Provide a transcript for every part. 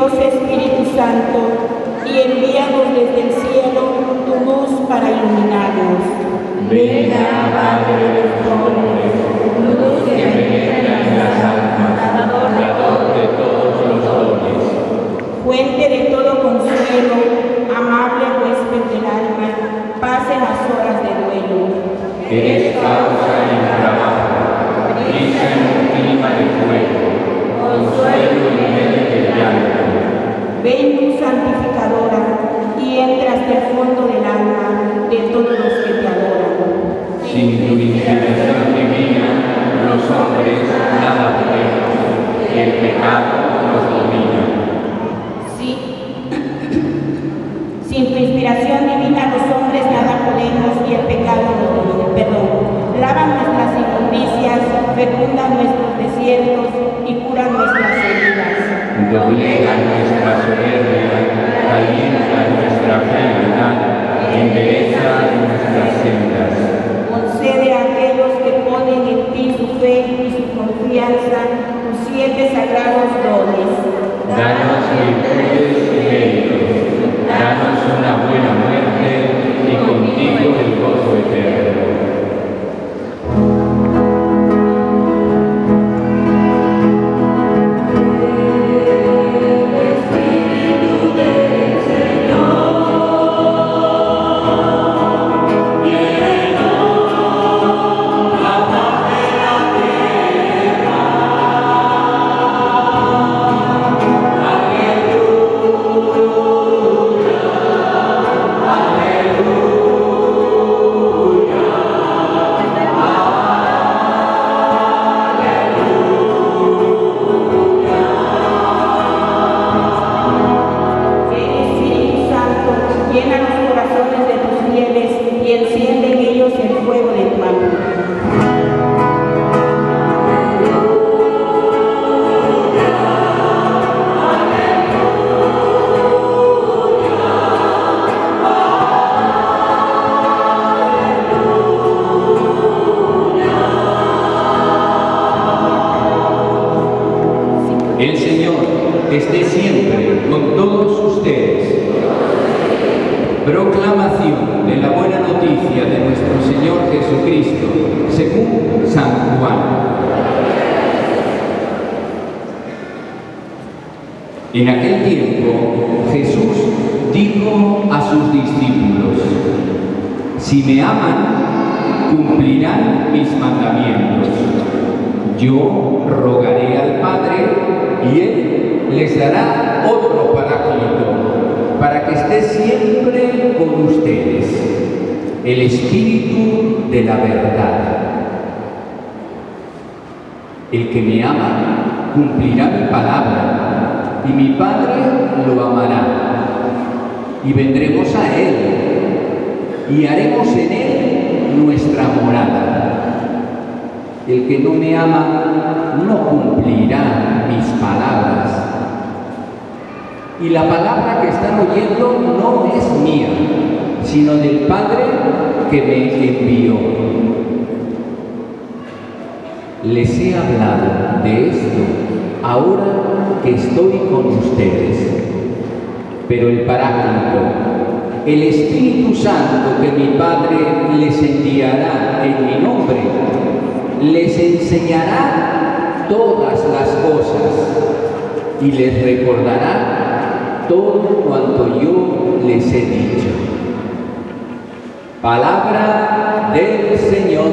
Dios Espíritu Santo, y envíanos desde el cielo tu luz para iluminarnos. Venga, Padre de los hombres, luz que penetra en las almas, dador de todos los dones. Fuente de todo consuelo, amable huésped del alma, paz en las horas de duelo. Eres causa en el trabajo, brisa en un clima de fuego, consuelo en medio del llanto. Ven luz santificadora y entra hasta el fondo del alma de todos los que te adoran. Sin tu inspiración divina, los hombres nada podemos, y el pecado nos domina. Sí. Sin tu inspiración divina los hombres nada podemos y el pecado nos domina. Lava nuestras injusticias, fecunda nuestros desiertos y cura nuestras heridas. Doblega nuestra soberbia, calienta nuestra frialdad, endereza nuestras sendas. Concede a aquellos que ponen en ti su fe y su confianza tus 7 sagrados dones. Danos virtudes y méritos, danos una buena muerte y contigo el gozo eterno. El Señor esté siempre con todos ustedes. Proclamación de la buena noticia de nuestro Señor Jesucristo, según San Juan. En aquel tiempo, Jesús dijo a sus discípulos: si me aman, cumplirán mis mandamientos. Yo rogaré al Padre y Él les dará otro Paráclito, para que esté siempre con ustedes, el Espíritu de la verdad. El que me ama cumplirá mi palabra, y mi Padre lo amará. Y vendremos a Él, y haremos en Él nuestra morada. El que no me ama no cumplirá mis palabras. Y la palabra que están oyendo no es mía, sino del Padre que me envió. Les he hablado de esto ahora que estoy con ustedes. Pero el Paráclito, el Espíritu Santo que mi Padre les enviará en mi nombre, les enseñará todas las cosas y les recordará todo cuanto yo les he dicho. Palabra del Señor.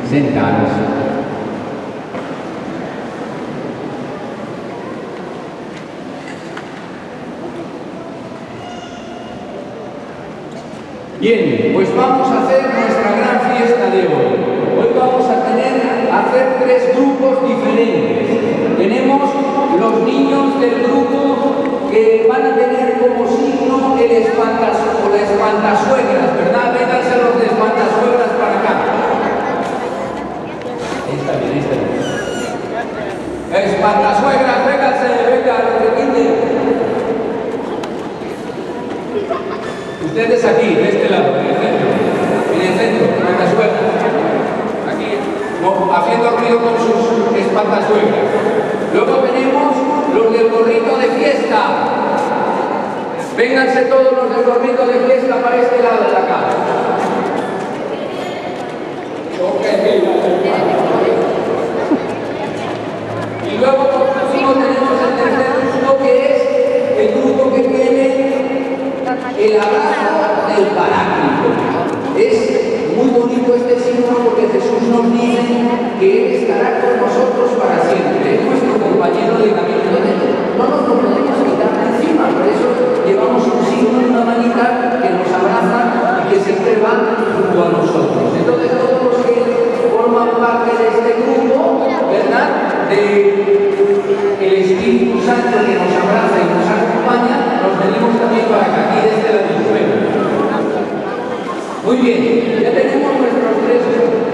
Sentados. Bien, pues vamos a hacer nuestra gran fiesta de hoy. Hoy vamos a hacer 3 grupos diferentes. Tenemos los niños del grupo que van a tener como signo el espantasuegras, ¿verdad? Vénganse los de espantasuegras para acá. Ahí está bien. Espantasuegras, vénganse, venga, los que vienen. Ustedes aquí, de este lado, en el centro, espantasuegras. Aquí, haciendo ruido con sus espantasuegras. Luego Y luego, por último, tenemos el tercer grupo, que es el grupo que tiene el abrazo del Paráclito. Es muy bonito este signo porque Jesús nos dice que Él estará con nosotros para siempre. Es nuestro compañero de camino. No nos lo podemos quitar de encima, por eso llevamos un signo en una manita que nos abraza y que siempre va junto a nosotros. Entonces, todos los que forman parte de este grupo, ¿verdad?, el Espíritu Santo que nos abraza y nos acompaña, nos venimos también para acá, aquí desde la Venezuela. Muy bien, ya tenemos nuestros tres grupos.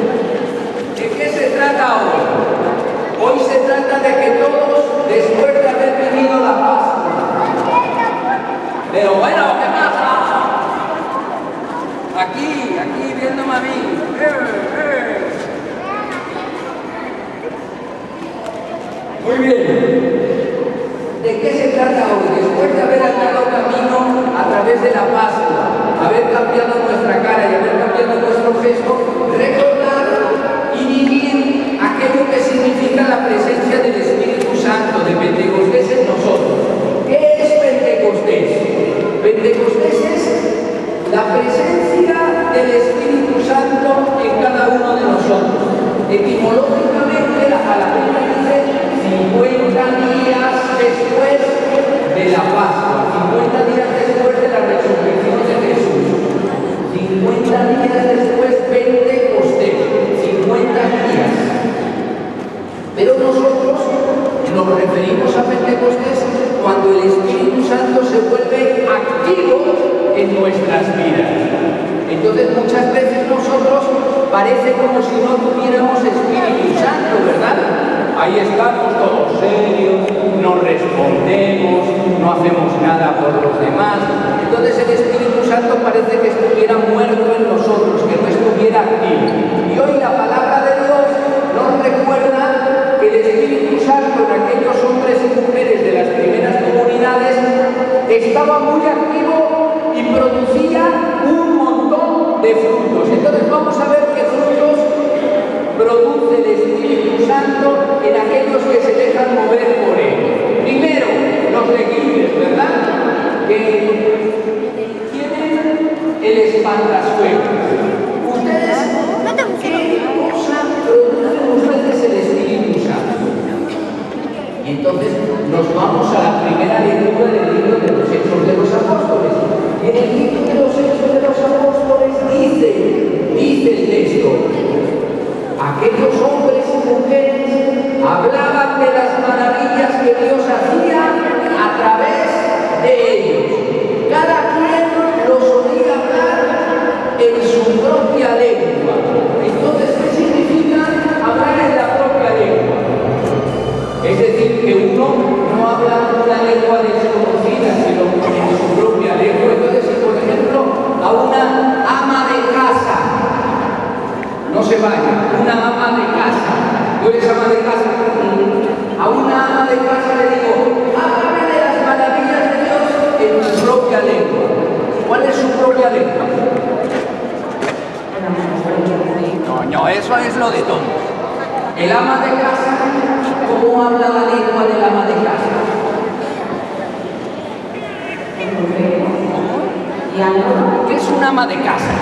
¿De qué se trata hoy? Hoy se trata de que todos, después de haber vivido la Pascua, pero bueno, ¿qué pasa? Aquí, viéndome a mí. Muy bien. ¿De qué se trata hoy? Después de haber andado camino a través de la Pascua, haber cambiado nuestra cara y haber cambiado nuestro gesto, recordar y vivir aquello que significa la presencia del Espíritu Santo de Pentecostés en nosotros. ¿Qué es Pentecostés? Pentecostés es la presencia del Espíritu Santo en cada uno de nosotros. Etimológicamente, la palabra dice 50 días después de la Pascua, 50 días después de la resurrección de Jesús, 50 días después Pentecostés, 50 días. Pero nosotros nos referimos a Pentecostés cuando el Espíritu Santo se vuelve activo en nuestras vidas. Entonces muchas veces nosotros parece como si no tuviéramos Espíritu Santo, ¿verdad? Ahí estamos todos serios, no respondemos, no hacemos nada por los demás. Entonces el Espíritu Santo parece que estuviera muerto en nosotros, que no estuviera activo. Y hoy la palabra de Dios nos recuerda que el Espíritu Santo en aquellos hombres y mujeres de las primeras comunidades estaba muy activo y producía un montón de frutos. Entonces vamos a ver qué frutos produce el Espíritu Santo en aquellos que se dejan mover por él. Primero, los legumbres, ¿verdad?, que tienen el espantafuegos. ¿Ustedes qué cosa producen ustedes el Espíritu Santo? Y entonces nos vamos a la primera lectura del libro de los Hechos de los Apóstoles. En el libro de los Hechos de los Apóstoles dice el texto: aquellos hombres y mujeres hablaban de las maravillas que Dios hacía a través de ellos. Cada quien los oía hablar en su propia lengua. Entonces, ¿qué significa hablar en la propia lengua? Es decir, que uno no habla una lengua desconocida, sino en su propia lengua. Entonces, si por ejemplo a una ama de casa, no se vaya, una ama de casa, tú eres ama de casa, a una ama de casa le digo: háblame de las maravillas de Dios en tu propia lengua. ¿Cuál es su propia lengua? No, eso es lo de todo. El ama de casa, ¿cómo habla la lengua del ama de casa? ¿Qué es un ama de casa?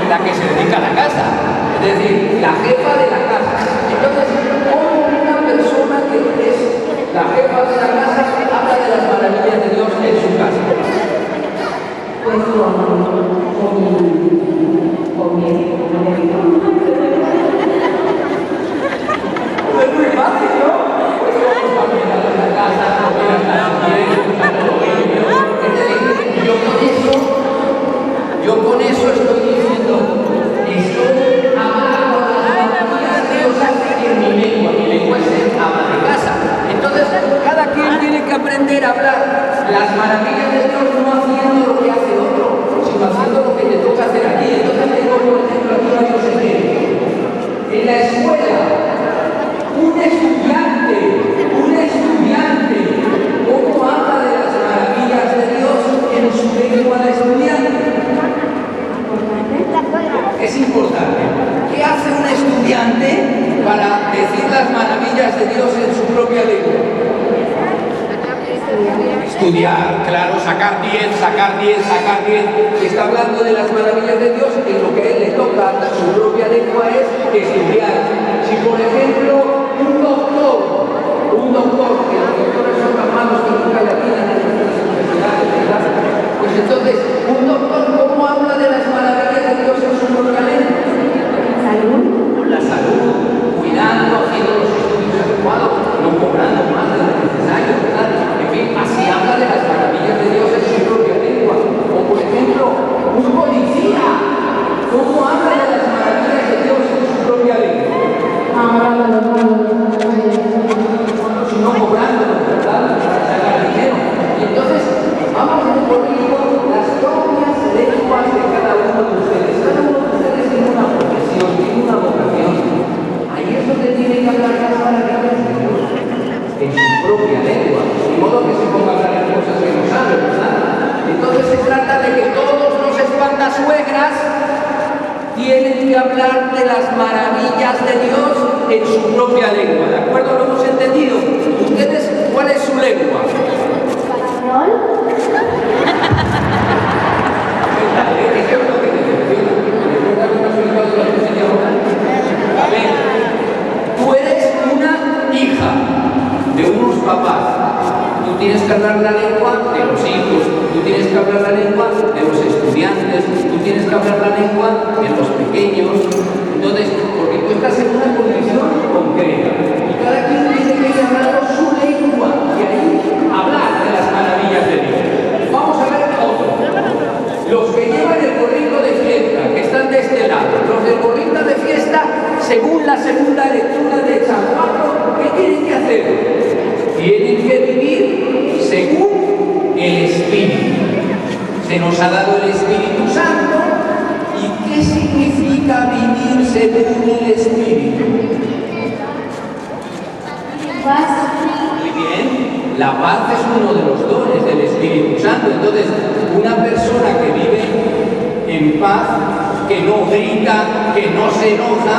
La que se dedica a la casa, es decir, la jefa de la casa. Entonces, ¿cómo una persona que es la jefa de la casa habla de las maravillas de Dios en su casa? Pues es muy fácil, ¿no? Pues vamos caminando en la casa, comer hasta yo con eso estoy diciendo, estoy hablando de las maravillas que Dios hace en mi mente. las maravillas de Dios en su propia lengua? Estudiar, claro, sacar 10, sacar 10, sacar 10. Si está hablando de las maravillas de Dios, en lo que a él le toca, su propia lengua es estudiar. Si por ejemplo un doctor, que los doctores son más malos que nunca le atinan en nuestras universidades, ¿verdad? Pues entonces, un doctor, ¿cómo habla de las maravillas de Dios en su propia lengua? Salud. Con la salud, cuidando, haciendo los estudios adecuados, no cobrando más de lo necesario, ¿verdad? En fin, así habla de las maravillas de Dios en su propia lengua. O por ejemplo, un policía, ¿cómo habla de las maravillas de Dios en su propia lengua? Si no cobrando, ¿verdad? Para sacar dinero. Y entonces, vamos a descubrir las propias lenguas de cada uno de ustedes. Cada uno de ustedes tiene una profesión, tiene una vocación. Ahí es donde tiene que hablar las maravillas de Dios, en su propia lengua. De modo que se ponga a hablar en cosas que no sabe, ¿verdad? Entonces se trata de que todos los espantasuegras tienen que hablar de las maravillas de Dios en su propia lengua. ¿De acuerdo? ¿Lo hemos entendido? ¿Ustedes cuál es su lengua? A ver, tú eres una hija de unos papás. Tú tienes que hablar la lengua de los hijos, tú tienes que hablar la lengua de los estudiantes, tú tienes que hablar la lengua de los pequeños. Entonces, porque tú estás en una condición concreta y cada quien tiene que hablar su lengua y ahí hablar de las maravillas de Dios. Vamos a ver otro. Los que llevan el gorrito de fiesta, que están de este lado, los del gorrito de fiesta, según la segunda lectura de San Pablo, ¿qué tienen que hacer? Tienen que vivir según el Espíritu. Se nos ha dado el Espíritu Santo. ¿Y qué significa vivir según el Espíritu? Muy bien. La paz es uno de los dones del Espíritu Santo. Entonces, una persona que vive en paz, que no grita, que no se enoja,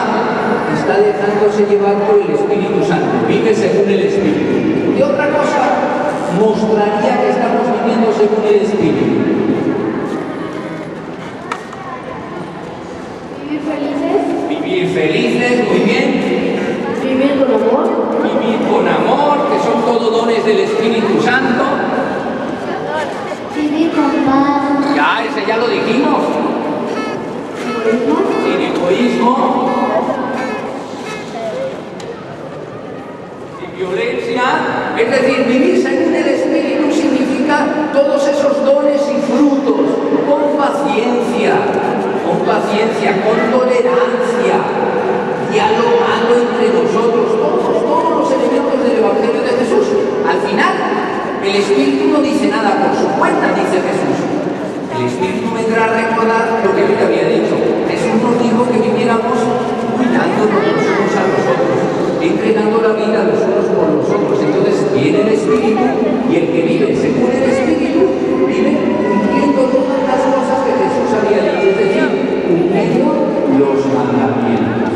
está dejándose llevar por el Espíritu Santo. Vive según el Espíritu. ¿Qué otra cosa mostraría que estamos viviendo según el Espíritu? Vivir felices, muy bien. Vivir con amor. Vivir con amor, que son todos dones del Espíritu Santo. Vivir con paz. Ya, ese ya lo dijimos. Sin egoísmo. Sin violencia. Es decir, vivir según el Espíritu significa todos esos dones y frutos, con paciencia, con tolerancia, dialogando entre nosotros, todos los elementos del Evangelio de Jesús. Al final, el Espíritu no dice nada por su cuenta, dice Jesús. El Espíritu vendrá a recordar lo que él había dicho. Jesús nos dijo que viviéramos cuidándonos los unos a los otros, entregando la vida los unos por los otros. Entonces viene el Espíritu y el que vive según el Espíritu vive cumpliendo todas las cosas que Jesús había dicho, es decir, cumpliendo los mandamientos.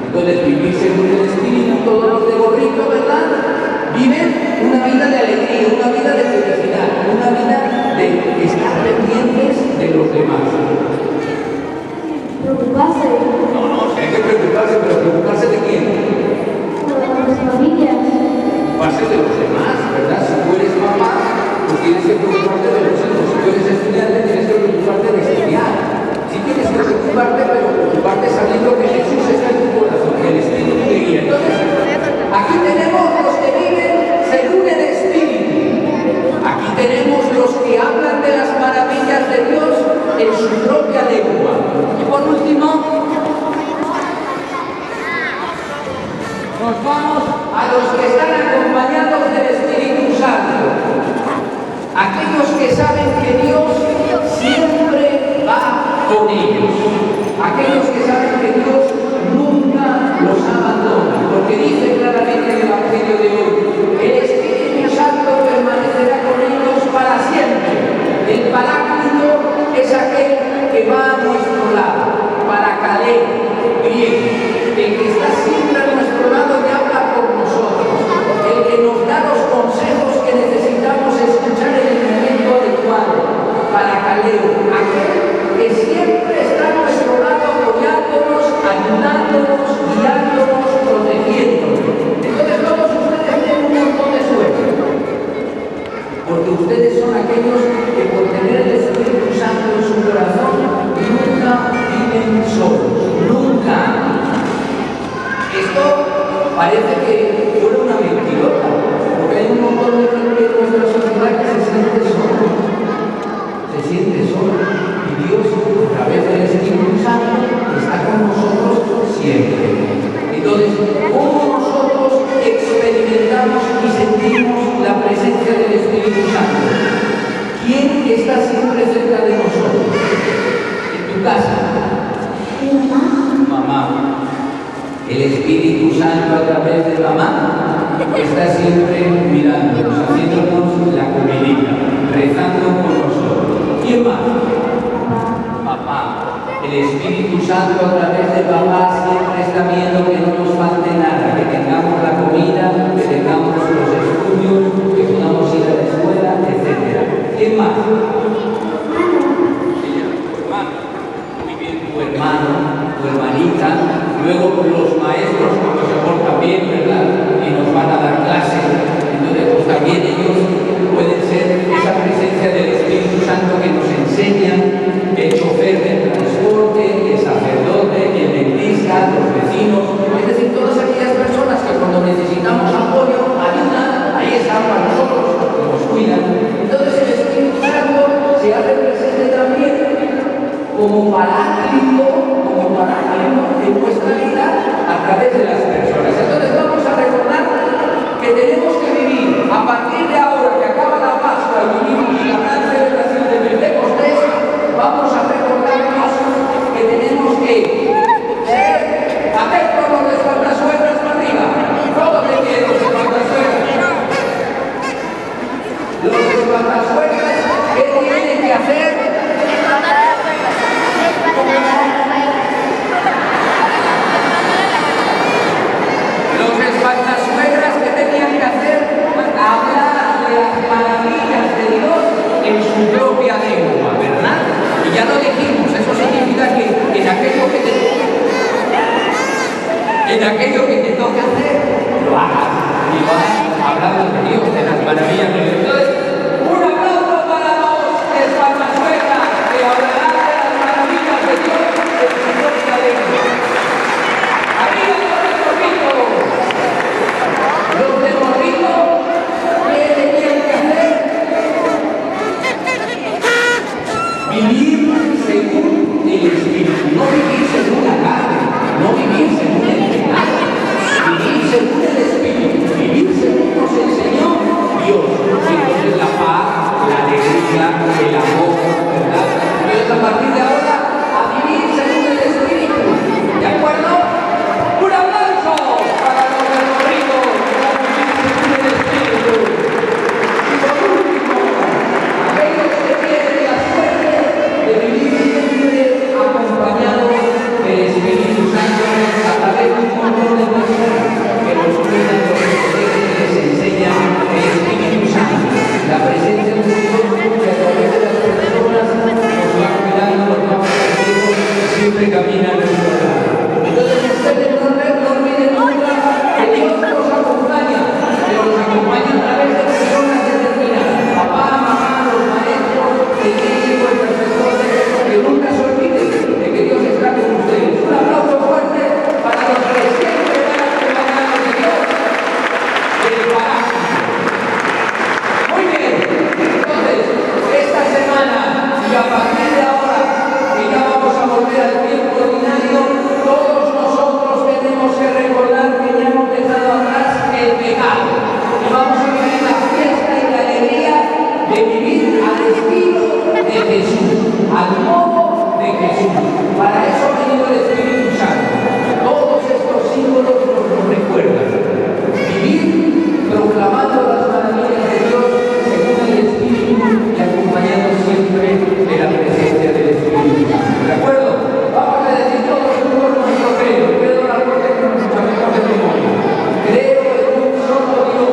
Entonces vivir según el Espíritu, todos los de gorrito, ¿verdad? Viven una vida de alegría, una vida de felicidad, una vida de estar pendientes de los demás. Preocuparse. No, hay que preocuparse, pero ¿preocuparse de quién? Por las familias. Preocuparse de los demás, ¿verdad? Si tú eres mamá, pues tienes que preocuparte de los hijos. Si tú eres estudiante, tienes que preocuparte de estudiar. Sí tienes que preocuparte, pero preocuparte sabiendo que Jesús está en tu corazón, que el Espíritu te guía. Entonces, aquí tenemos los que viven según el Espíritu. Aquí tenemos los que hablan de las maravillas de Dios en su propia lengua. Y por último, nos vamos a los que están acompañados del Espíritu Santo. Aquellos que saben que Dios siempre va con ellos. Aquellos que saben que Dios nunca los abandona. Porque dice claramente el Evangelio de hoy, el Espíritu Santo permanecerá con ellos para siempre. El Paráclito es aquel que va a nuestro lado, para Caleb, griego, el que está siempre a nuestro lado y fuera una mentirota, porque hay un montón de gente en nuestra sociedad que se siente solo, y Dios, a través del Espíritu Santo, está con nosotros siempre. Entonces, ¿cómo nosotros experimentamos y sentimos la presencia del Espíritu Santo? ¿Quién está siempre cerca de nosotros? En tu casa. Mamá. El Espíritu Santo a través de mamá está siempre mirándonos, haciéndonos la comidita, rezando con nosotros. ¿Quién más? Papá. El Espíritu Santo a través de papá siempre está viendo que no nos falte nada, que tengamos la comida, que tengamos los estudios, que podamos ir a la escuela, etc. ¿Quién más? Muy bien, tu hermano, tu hermanita, luego los maestros cuando se portan bien, ¿verdad? Y nos van a dar clase, entonces pues también ellos pueden ser esa presencia del Espíritu Santo que nos enseña, el chofer del transporte, el sacerdote, el dentista, los vecinos, es decir, todas aquellas personas que cuando necesitamos apoyo, ayudan, ahí están para nosotros, nos cuidan. Entonces el Espíritu Santo se hace presente también como paráclito en nuestra vida a través de las personas. Entonces vamos a recordar que tenemos que vivir a partir de ahora que acaba la Pascua y vivimos la gran celebración de Pentecostés, vamos a recordarnos que tenemos que ser atentos con las espantasuegras para arriba. Todo de pie, los espantasuegras. Los espantasuegras, ¿qué tienen que hacer? Los espantasuegras, ¿qué tenían que hacer? Hablar de las maravillas de Dios en su propia lengua, ¿verdad? Y ya lo dijimos, eso significa que en aquello que te toca hacer, lo hagas. Y vas hablando de Dios, de las maravillas de